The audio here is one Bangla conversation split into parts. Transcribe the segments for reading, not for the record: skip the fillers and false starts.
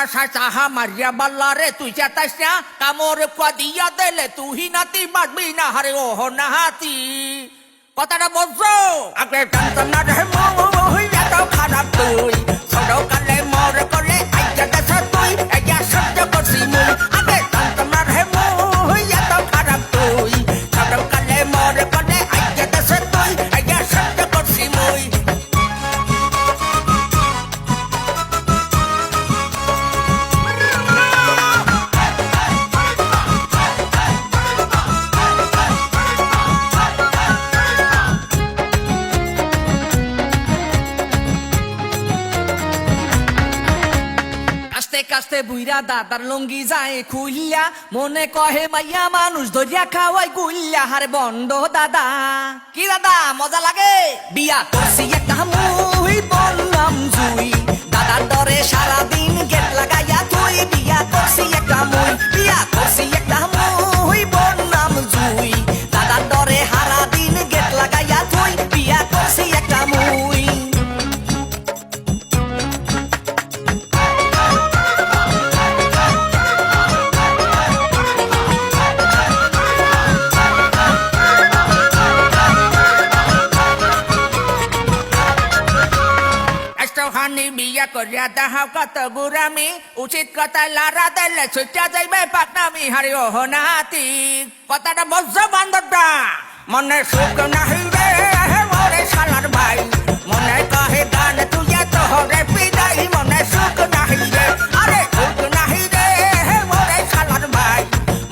বাসা চাহা মারিয়া বাল্লারে তুই চেতাইস না কামড় দিয়া দিলে তুই নাতি বাড়বি না হারে ওহ নাহাতি কথাটা বলছো আগে জানতাম না রে মুই এত খারাপ তুই ছোট কালে মর করে আইয়া দেশ তুই আইয়া সহ্য করছি মুই আগে জানতাম না রে মুই এত খারাপ তুই ছোট কালে মর করে আইয়া দেশ তুই আইয়া সহ্য করছি মুই কাস্তে বুইরা দাদার লঙ্গি যায় খুইয়া মনে কহে মাইয়া মানুষ ধরিয়া খাওয়াই গুইয়া হারে বন্ড দাদা কি দাদা মজা লাগে বিয়া করছি একটা মুই বললাম জুই দাদার ডরে সারাদিন গেট লাগাইয়া তুই বিয়া করছি একটা মুই বিয়া করছি একটা মুই বললাম জুই দাদার ডরে সারাদিন গেট লাগাইয়া তুই বিয়া করছি একটা মুই বিয়া করিয়া দেখাও কত গুরামি উচিত কথা লারা দিলে ছুটিয়া যাইবে পাকনামি হারি ওহ নাতি কথাটা বলছো বান্ধবটা মনে সুখ নাহি রে ওরে শালার ভাই মনে কহে গান তুই তোহরে পিদাই মনে সুখ নাহি রে আরে সুখ নাহি রে ওরে শালার ভাই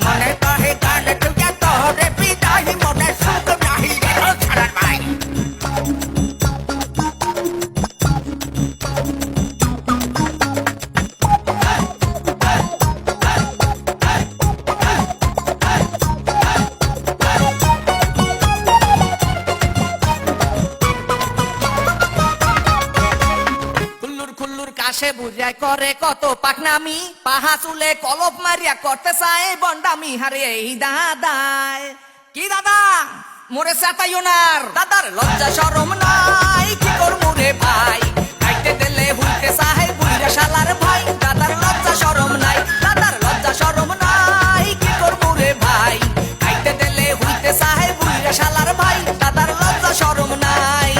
মনে কহে গান তুই তোহরে পিদাই মনে সুখ নাহি রে ও শালার ভাই কাশে বুঝায় করে কত পাকনামি পাহা চুলে কলপ মারিয়া করতে চায় বন্ডামি হারে এই দাদায় কি দাদা মোরে চেতাইও নার দাদার লজ্জা শরম নাই কি করবো রে ভাই খাইতে দিলে হুইতে চাহে বুইরা শালার ভাই দাদার লজ্জা শরম নাই দাদার লজ্জা শরম নাই কি করবো রে ভাই খাইতে দিলে হুইতে চাহে বুইরা শালার ভাই দাদার লজ্জা শরম নাই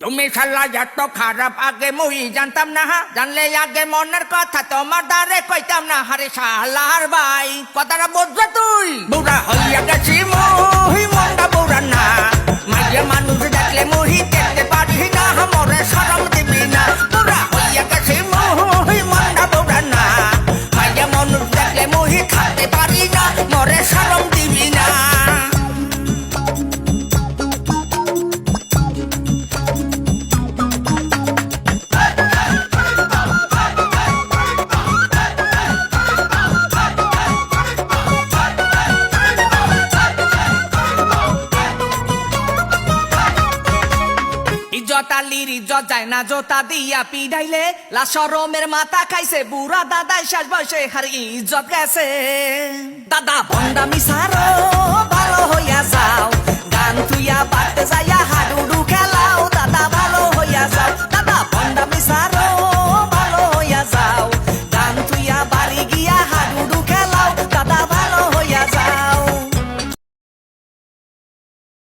তুমি শালা এত খারাপ আগে মুই জানতাম না জানলে আগে মনের কথা তোমার দ্বারে কইতাম না হারে শালার ভাই কথাটা বুঝছো তুই বুড়া হইয়া গেছি মুই মনটা বুড়া না মাইয়া মানুষ দেখলে মুই দেখতে পারি না মরে শরম দিবি না বুড়া হইয়া গেছি মুই মনটা বুড়া না মাইয়া মানুষ দেখলে মুই খাতে পারি না মরে শরম দিবি না তালির ইজ্জত যায় না জোতা দিয়া পিড়াইলে লাশরমের মাথা খাইছে বুড়া দাদাই শেষ বয়সে হার ইজ্জত গেছে দাদা ভন্ডামি সারো ভালো হইয়া যাও গান তুইয়া বাড়তে যাই